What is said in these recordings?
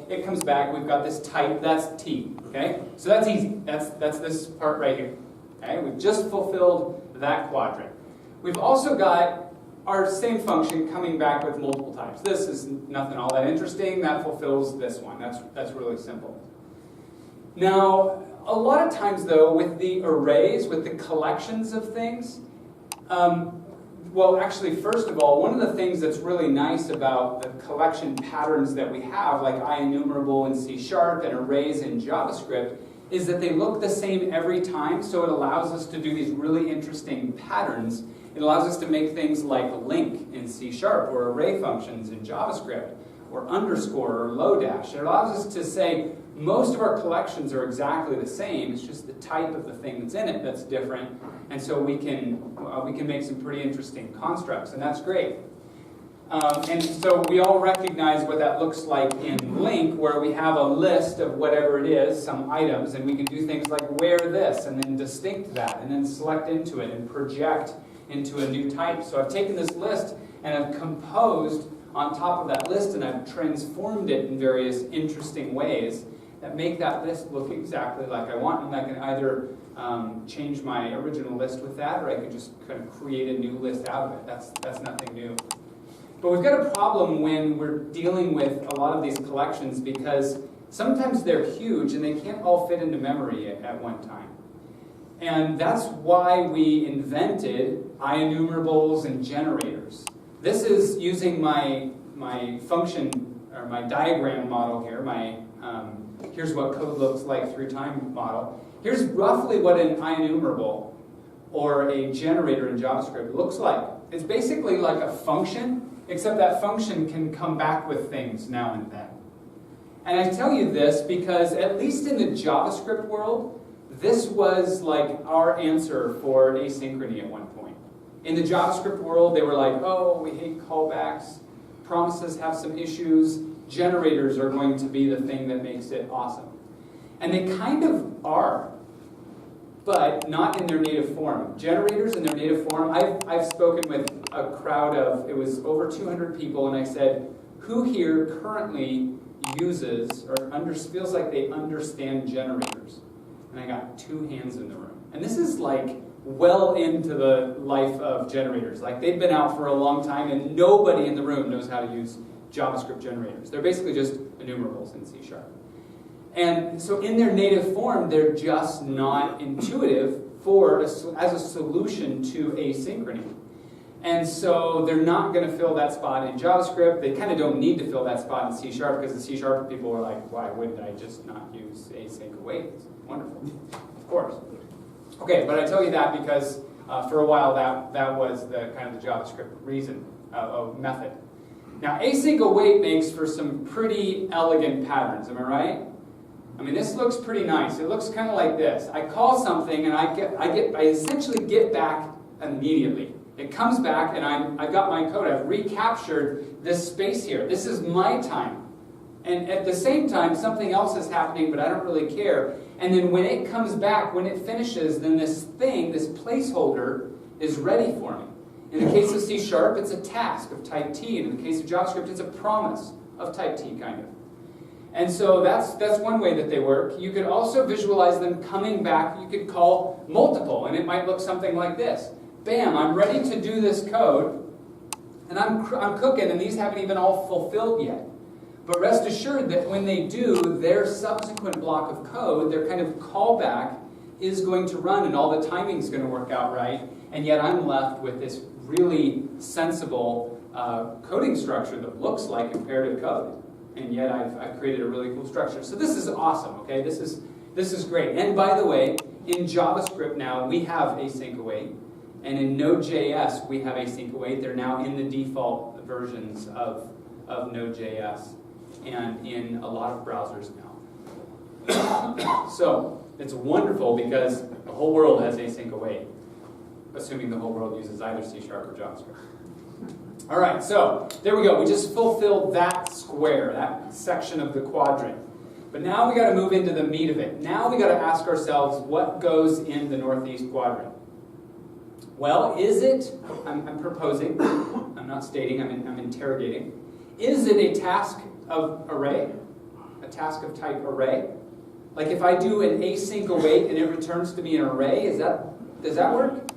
it comes back, we've got this type, that's T, okay? So that's easy, that's this part right here, okay? We've just fulfilled that quadrant. We've also got our same function coming back with multiple types. This is nothing all that interesting, that fulfills this one, that's really simple. Now, a lot of times though, with the arrays, with the collections of things, well, actually, first of all, one of the things that's really nice about the collection patterns that we have, like Ienumerable in C# and arrays in JavaScript, is that they look the same every time, so it allows us to do these really interesting patterns. It allows us to make things like link in C# or array functions in JavaScript, or underscore or lodash. It allows us to say most of our collections are exactly the same. It's just the type of the thing that's in it that's different, and so we can make some pretty interesting constructs, and that's great. And so we all recognize what that looks like in link, where we have a list of whatever it is, some items, and we can do things like where this, and then distinct that, and then select into it and project into a new type. So I've taken this list and I've composed on top of that list, and I've transformed it in various interesting ways that make that list look exactly like I want, and I can either change my original list with that, or I could just kind of create a new list out of it. That's nothing new. But we've got a problem when we're dealing with a lot of these collections, because sometimes they're huge and they can't all fit into memory at one time. And that's why we invented Ienumerables and generators. This is using my function, or my diagram model here, here's what code looks like through time model. Here's roughly what an Ienumerable or a generator in JavaScript looks like. It's basically like a function, except that function can come back with things now and then. And I tell you this because, at least in the JavaScript world, this was like our answer for asynchrony at one point. In the JavaScript world, they were like, oh, we hate callbacks, promises have some issues, generators are going to be the thing that makes it awesome. And they kind of are, but not in their native form. Generators in their native form, I've spoken with a crowd of, it was over 200 people, and I said, who here currently uses or feels like they understand generators? And I got 2 hands in the room. And this is like well into the life of generators. Like, they've been out for a long time, and nobody in the room knows how to use JavaScript generators. They're basically just enumerables in C#. And so in their native form, they're just not intuitive as a solution to asynchrony. And so they're not going to fill that spot in JavaScript. They kind of don't need to fill that spot in C#, because the C# people were like, why wouldn't I just not use async await? It's wonderful. Of course. Okay, but I tell you that because for a while that was the kind of the JavaScript reason of method. Now, async await makes for some pretty elegant patterns, am I right? I mean, this looks pretty nice. It looks kind of like this. I call something, and I essentially get back immediately. It comes back, and I've got my code. I've recaptured this space here. This is my time. And at the same time, something else is happening, but I don't really care. And then when it comes back, when it finishes, then this thing, this placeholder, is ready for me. In the case of C#, it's a task of type T. And in the case of JavaScript, it's a promise of type T, kind of. And so that's one way that they work. You could also visualize them coming back. You could call multiple, and it might look something like this. Bam, I'm ready to do this code, and I'm cooking, and these haven't even all fulfilled yet. But rest assured that when they do, their subsequent block of code, their kind of callback, is going to run, and all the timing is going to work out right, and yet I'm left with this really sensible coding structure that looks like imperative code. And yet I've created a really cool structure. So this is awesome, okay? This is great. And by the way, in JavaScript now, we have async await. And in Node.js, we have async await. They're now in the default versions of Node.js and in a lot of browsers now. So it's wonderful because the whole world has async await, assuming the whole world uses either C# or JavaScript. All right, so there we go. We just fulfilled that square, that section of the quadrant. But now we got to move into the meat of it. Now we got to ask ourselves, what goes in the northeast quadrant? Well, is it, I'm proposing, I'm not stating, I'm interrogating, is it a task of array? A task of type array? Like if I do an async await and it returns to me an array, does that work?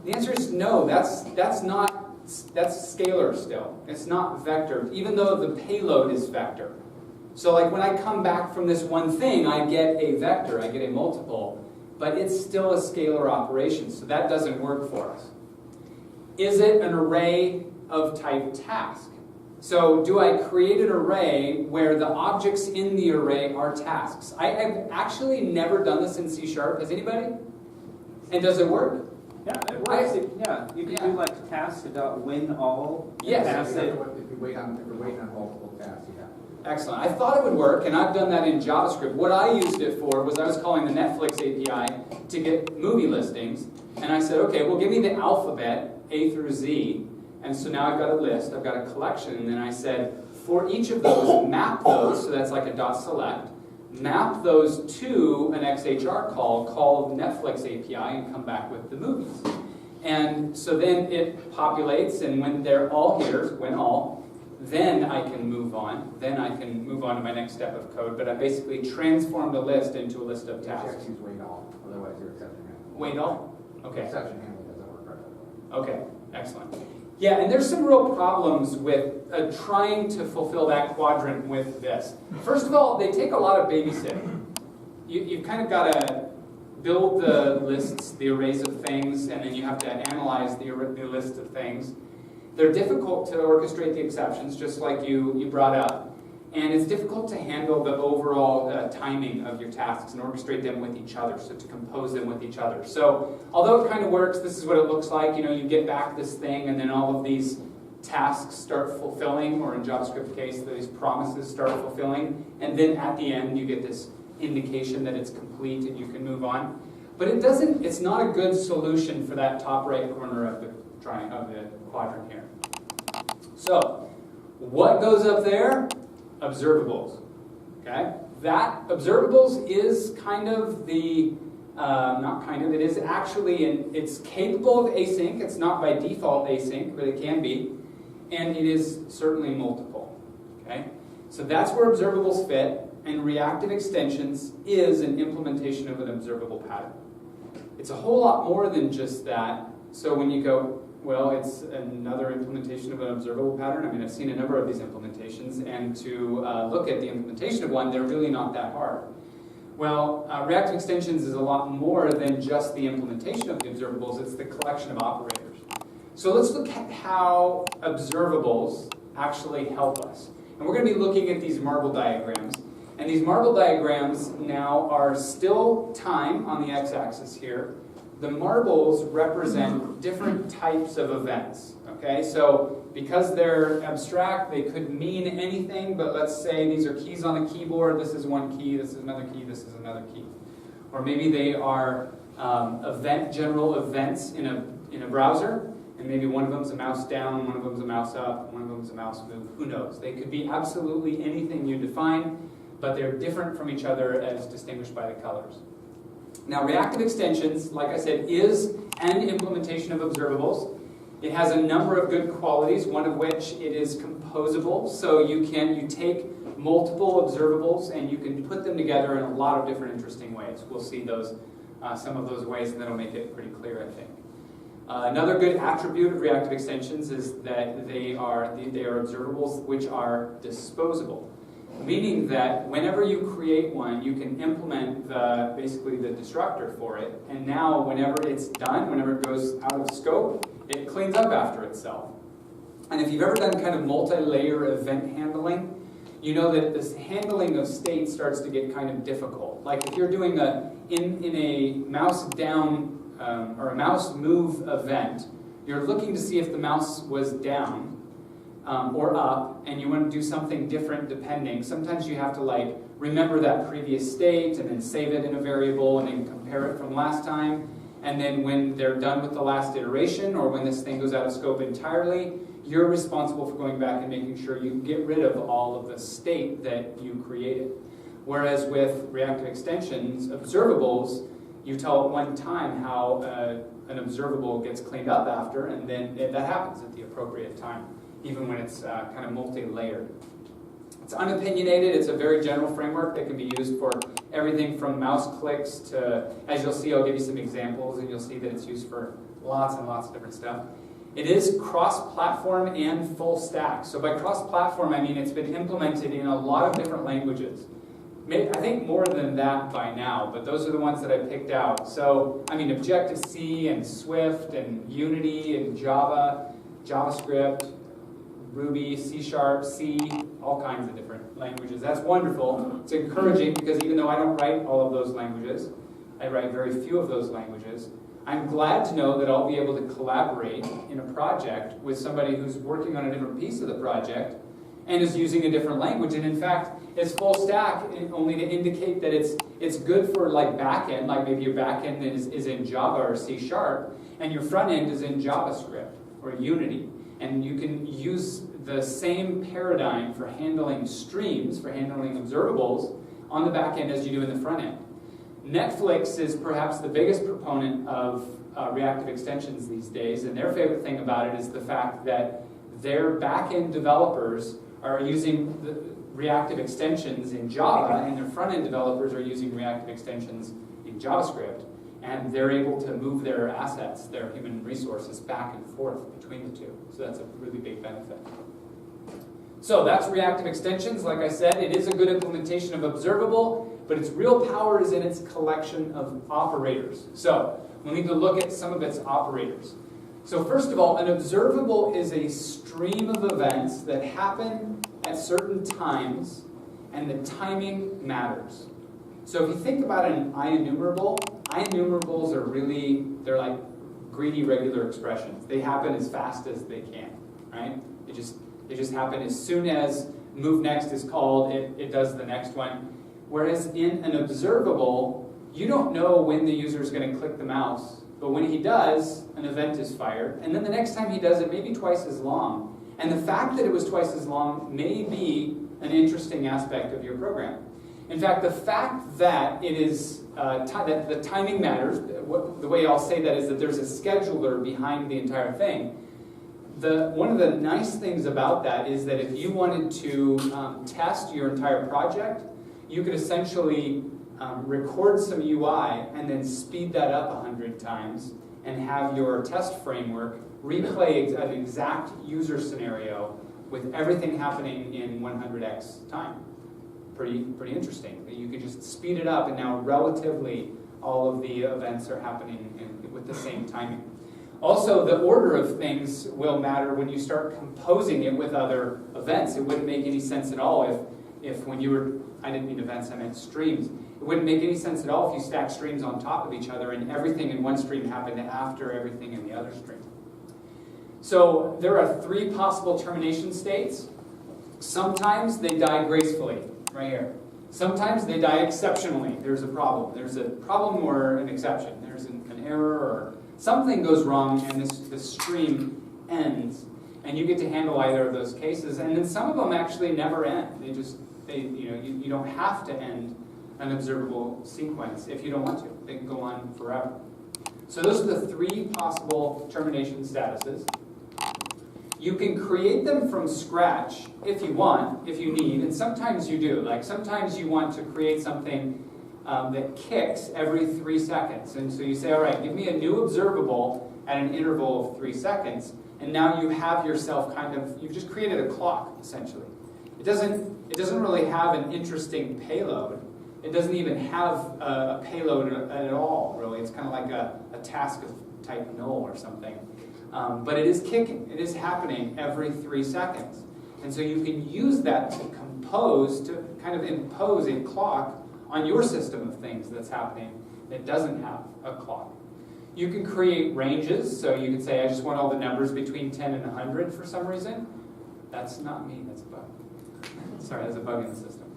The answer is no. That's scalar still. It's not vector, even though the payload is vector. So like when I come back from this one thing, I get a vector, I get a multiple, but it's still a scalar operation, so that doesn't work for us. Is it an array of type task? So do I create an array where the objects in the array are tasks? I've actually never done this in C#. Has anybody? And does it work? Yeah, it works. You can do like task.win all. Yes. If you're waiting on multiple tasks, yeah. Excellent. I thought it would work, and I've done that in JavaScript. What I used it for was I was calling the Netflix API to get movie listings, and I said, okay, well, give me the alphabet, A through Z, and so now I've got a list, I've got a collection, and then I said, for each of those, map those, so that's like a dot select, map those to an XHR call the Netflix API, and come back with the movies. And so then it populates, and when they're all here, when all, then I can move on. Then I can move on to my next step of code, but I basically transformed a list into a list of tasks. Just use wait all, otherwise your exception handling. Wait all? Okay. Exception handling doesn't work right away. Okay, excellent. Yeah, and there's some real problems with trying to fulfill that quadrant with this. First of all, they take a lot of babysitting. You've kind of got to build the lists, the arrays of things, and then you have to analyze the list of things. They're difficult to orchestrate the exceptions, just like you brought up. And it's difficult to handle the overall timing of your tasks and orchestrate them with each other, so to compose them with each other. So although it kind of works, this is what it looks like. You get back this thing, and then all of these tasks start fulfilling, or in JavaScript case, these promises start fulfilling. And then at the end, you get this indication that it's complete and you can move on. But it's not a good solution for that top right corner of the quadrant here. So what goes up there? Observables. Okay? That observables is kind of the, it is actually, it's capable of async. It's not by default async, but it can be. And it is certainly multiple. Okay? So that's where observables fit, and reactive extensions is an implementation of an observable pattern. It's a whole lot more than just that. So when you go, well, it's another implementation of an observable pattern. I mean, I've seen a number of these implementations, and to look at the implementation of one, they're really not that hard. Well, reactive extensions is a lot more than just the implementation of the observables. It's the collection of operators. So let's look at how observables actually help us. And we're going to be looking at these marble diagrams. And these marble diagrams now are still time on the x-axis here. The marbles represent different types of events. Okay, so because they're abstract, they could mean anything, but let's say these are keys on the keyboard. This is one key, this is another key, this is another key. Or maybe they are general events in a browser, and maybe one of them's a mouse down, one of them's a mouse up, one of them's a mouse move. Who knows? They could be absolutely anything you define, but they're different from each other as distinguished by the colors. Now, reactive extensions, like I said, is an implementation of observables. It has a number of good qualities, one of which it is composable. So you take multiple observables and you can put them together in a lot of different interesting ways. We'll see those, some of those ways, and that'll make it pretty clear, I think. Another good attribute of reactive extensions is that they are observables which are disposable. Meaning that whenever you create one, you can implement basically the destructor for it, and now whenever it's done, whenever it goes out of scope, it cleans up after itself. And if you've ever done kind of multi-layer event handling, you know that this handling of state starts to get kind of difficult. Like if you're doing in a mouse down or a mouse move event, you're looking to see if the mouse was down or up, and you want to do something different depending. Sometimes you have to remember that previous state and then save it in a variable and then compare it from last time. And then when they're done with the last iteration, or when this thing goes out of scope entirely, you're responsible for going back and making sure you get rid of all of the state that you created. Whereas with reactive extensions, observables, you tell at one time how an observable gets cleaned up after, and then that happens at the appropriate time, even when it's kind of multi-layered. It's unopinionated. It's a very general framework that can be used for everything from mouse clicks to, as you'll see, I'll give you some examples, and you'll see that it's used for lots and lots of different stuff. It is cross-platform and full stack. So by cross-platform, I mean it's been implemented in a lot of different languages. I think more than that by now, but those are the ones that I picked out. So, I mean, Objective-C and Swift and Unity and Java, JavaScript, Ruby, C#, C, all kinds of different languages. That's wonderful. It's encouraging because even though I don't write all of those languages, I write very few of those languages, I'm glad to know that I'll be able to collaborate in a project with somebody who's working on a different piece of the project and is using a different language. And in fact, it's full stack only to indicate that it's good for like backend, like maybe your backend is in Java or C#, and your front end is in JavaScript or Unity. And you can use the same paradigm for handling streams, for handling observables on the back end as you do in the front end. Netflix is perhaps the biggest proponent of reactive extensions these days, and their favorite thing about it is the fact that their back-end developers are using the reactive extensions in Java, and their front-end developers are using reactive extensions in JavaScript, and they're able to move their assets, their human resources, back and forth between the two. So that's a really big benefit. So that's reactive extensions. Like I said, it is a good implementation of observable, but its real power is in its collection of operators. So we'll need to look at some of its operators. So first of all, an observable is a stream of events that happen at certain times, and the timing matters. So if you think about an Ienumerable, Ienumerables are really, they're like greedy regular expressions. They happen as fast as they can, right? They just happen as soon as move next is called, it does the next one. Whereas in an observable, you don't know when the user is going to click the mouse, but when he does, an event is fired, and then the next time he does it, maybe twice as long. And the fact that it was twice as long may be an interesting aspect of your program. In fact, the fact that it is that the timing matters, the way I'll say that is that there's a scheduler behind the entire thing. One of the nice things about that is that if you wanted to test your entire project, you could essentially record some UI and then speed that up 100 times and have your test framework replay an exact user scenario with everything happening in 100x time. Pretty interesting. You could just speed it up, and now relatively all of the events are happening with the same timing. Also, the order of things will matter when you start composing it with other events. It wouldn't make any sense at all if when you were, I didn't mean events, I meant streams. It wouldn't make any sense at all if you stacked streams on top of each other and everything in one stream happened after everything in the other stream. So there are 3 possible termination states. Sometimes they die gracefully, right here. Sometimes they die exceptionally. There's a problem. There's a problem or an exception. There's an error or something goes wrong and this stream ends. And you get to handle either of those cases. And then some of them actually never end. You don't have to end an observable sequence if you don't want to. They can go on forever. So those are the 3 possible termination statuses. You can create them from scratch if you want, if you need, and sometimes you do. Like sometimes you want to create something that kicks every 3 seconds. And so you say, all right, give me a new observable at an interval of 3 seconds, and now you have yourself you've just created a clock, essentially. It doesn't really have an interesting payload. It doesn't even have a payload at all, really. It's kind of like a task of type null or something. But it is kicking. It is happening every 3 seconds. And so you can use that to kind of impose a clock on your system of things that's happening that doesn't have a clock. You can create ranges. So you can say, I just want all the numbers between 10 and 100 for some reason. That's not me. That's a bug. Sorry, that's a bug in the system.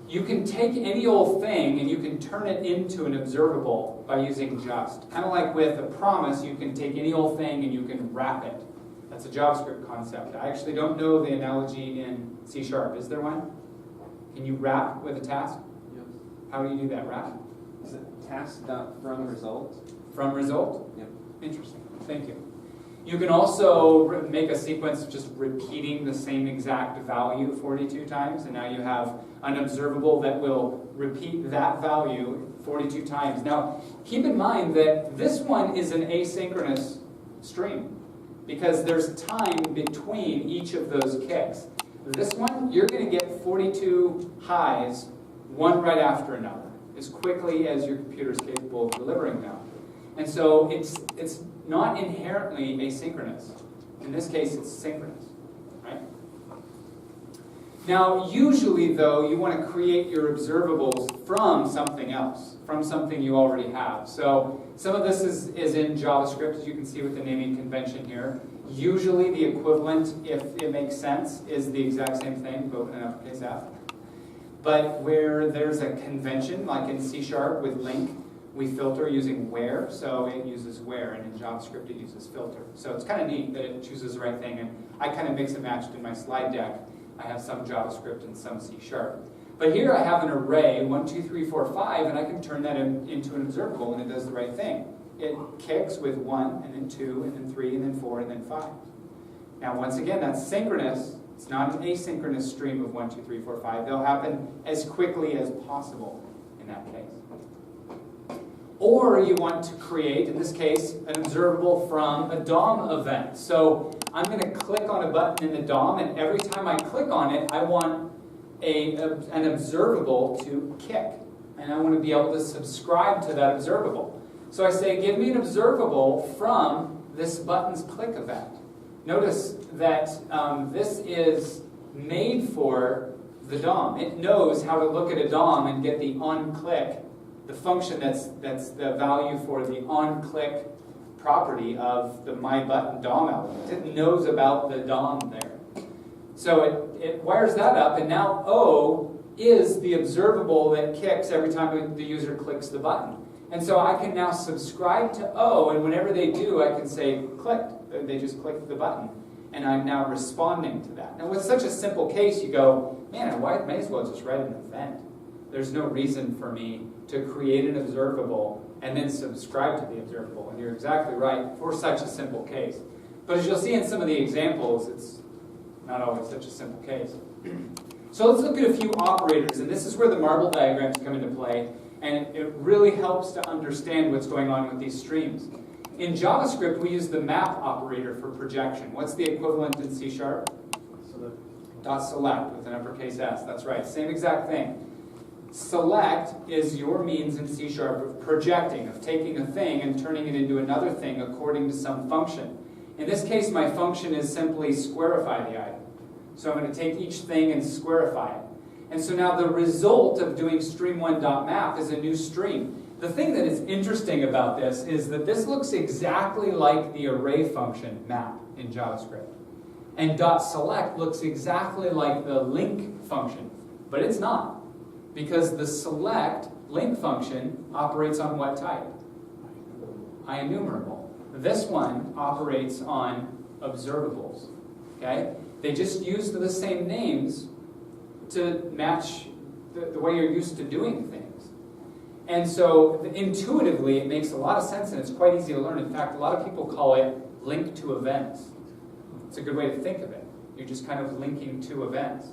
You can take any old thing and you can turn it into an observable by using just. Kind of like with a promise, you can take any old thing and you can wrap it. That's a JavaScript concept. I actually don't know the analogy in C#. Is there one? Can you wrap with a task? Yes. How do you do that, wrap? Is it task.fromResult? From result? Yep. Interesting. Thank you. You can also make a sequence just repeating the same exact value 42 times, and now you have an observable that will repeat that value 42 times. Now, keep in mind that this one is an asynchronous stream, because there's time between each of those kicks. This one, you're going to get 42 highs, one right after another, as quickly as your computer is capable of delivering them. And so it's not inherently asynchronous. In this case, it's synchronous, right? Now, usually, though, you want to create your observables from something else, from something you already have. So some of this is in JavaScript, as you can see with the naming convention here. Usually, the equivalent, if it makes sense, is the exact same thing, both in uppercase F. But where there's a convention, like in C# with link, we filter using where, so it uses where, and in JavaScript it uses filter. So it's kind of neat that it chooses the right thing, and I kind of mix and matched in my slide deck. I have some JavaScript and some C#. But here I have an array, 1, 2, 3, 4, 5, and I can turn that into an observable, and it does the right thing. It kicks with 1, and then 2, and then 3, and then 4, and then 5. Now once again, that's synchronous. It's not an asynchronous stream of 1, 2, 3, 4, 5. They'll happen as quickly as possible in that case. Or you want to create, in this case, an observable from a DOM event. So I'm going to click on a button in the DOM, and every time I click on it, I want an observable to kick. And I want to be able to subscribe to that observable. So I say, give me an observable from this button's click event. Notice that this is made for the DOM. It knows how to look at a DOM and get the onClick, the function that's the value for the onClick property of the myButton DOM element. It knows about the DOM there. So it wires that up, and now O is the observable that kicks every time the user clicks the button. And so I can now subscribe to O, and whenever they do, I can say clicked. They just clicked the button, and I'm now responding to that. Now with such a simple case, you go, man, I might as well just write an event. There's no reason for me to create an observable and then subscribe to the observable. And you're exactly right for such a simple case. But as you'll see in some of the examples, it's not always such a simple case. So let's look at a few operators, and this is where the marble diagrams come into play, and it really helps to understand what's going on with these streams. In JavaScript, we use the map operator for projection. What's the equivalent in C#? Select. .select with an uppercase S. That's right, same exact thing. Select is your means in C# of projecting, of taking a thing and turning it into another thing according to some function. In this case, my function is simply squarify the item. So I'm going to take each thing and squarify it. And so now the result of doing stream1.map is a new stream. The thing that is interesting about this is that this looks exactly like the array function map in JavaScript. And .select looks exactly like the link function, but it's not. Because the select link function operates on what type? Ienumerable. This one operates on observables. Okay? They just use the same names to match the way you're used to doing things. And so intuitively, it makes a lot of sense, and it's quite easy to learn. In fact, a lot of people call it link to events. It's a good way to think of it. You're just kind of linking to events.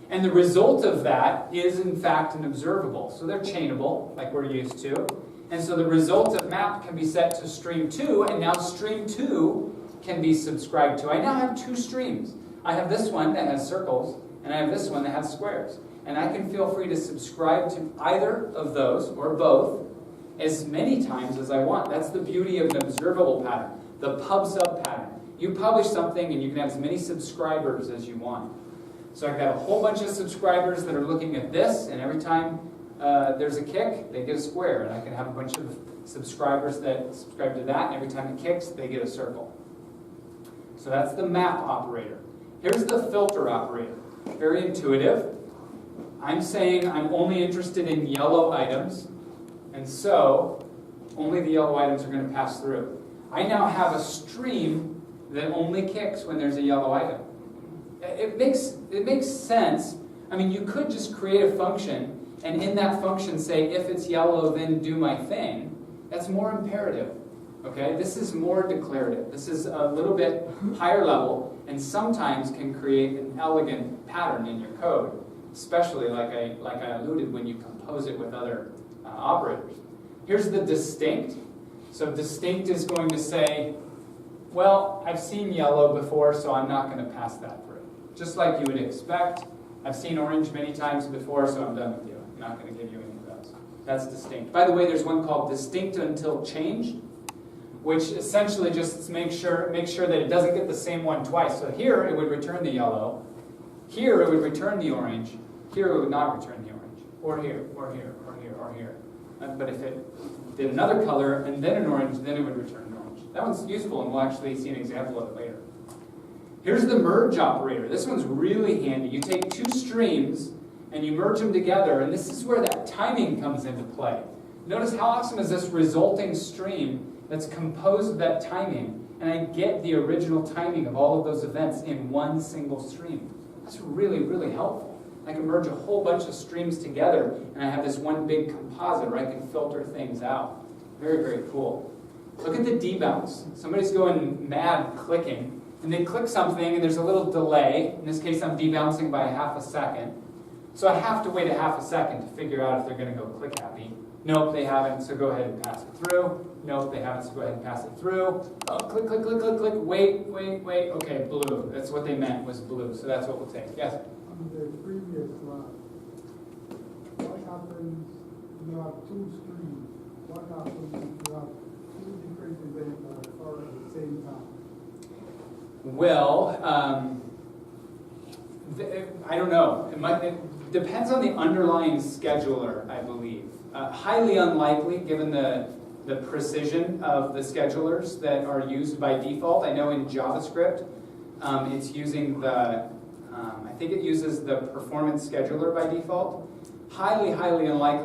And the result of that is, in fact, an observable. So they're chainable, like we're used to. And so the result of map can be set to stream 2, and now stream 2 can be subscribed to. I now have two streams. I have this one that has circles, and I have this one that has squares. And I can feel free to subscribe to either of those, or both, as many times as I want. That's the beauty of an observable pattern, the pub/sub pattern. You publish something, and you can have as many subscribers as you want. So I've got a whole bunch of subscribers that are looking at this, and every time there's a kick, they get a square. And I can have a bunch of subscribers that subscribe to that, and every time it kicks, they get a circle. So that's the map operator. Here's the filter operator. Very intuitive. I'm saying I'm only interested in yellow items, and so only the yellow items are going to pass through. I now have a stream that only kicks when there's a yellow item. It makes sense. I mean, you could just create a function, and in that function say, if it's yellow, then do my thing. That's more imperative. Okay, this is more declarative. This is a little bit higher level and sometimes can create an elegant pattern in your code, especially like I alluded when you compose it with other operators. Here's the distinct. So distinct is going to say, well, I've seen yellow before, so I'm not going to pass that through. Just like you would expect. I've seen orange many times before, so I'm done with you. I'm not going to give you any of those. That's distinct. By the way, there's one called distinct until changed, which essentially just makes sure that it doesn't get the same one twice. So here it would return the yellow. Here it would return the orange. Here it would not return the orange. Or here, or here, or here, or here. But if it did another color and then an orange, then it would return an orange. That one's useful, and we'll actually see an example of it later. Here's the merge operator. This one's really handy. You take two streams and you merge them together, and this is where that timing comes into play. Notice how awesome is this resulting stream that's composed of that timing, and I get the original timing of all of those events in one single stream. That's really, really helpful. I can merge a whole bunch of streams together, and I have this one big composite where I can filter things out. Very, very cool. Look at the debounce. Somebody's going mad clicking, and they click something, and there's a little delay. In this case, I'm debouncing by half a second. So I have to wait a half a second to figure out if they're going to go click happy. Nope, they haven't, so go ahead and pass it through. Nope, they haven't, so go ahead and pass it through. Oh, click, click, click, click, click. Wait, wait, wait. Okay, blue. That's what they meant was blue, so that's what we'll take. Yes? On the previous slide, what happens if you have two streams? What happens if you have two different events that occur at the same time? Well, I don't know. It depends on the underlying scheduler, I believe. Highly unlikely, given the precision of the schedulers that are used by default. I know in JavaScript, it's using I think it uses the performance scheduler by default. Highly, highly unlikely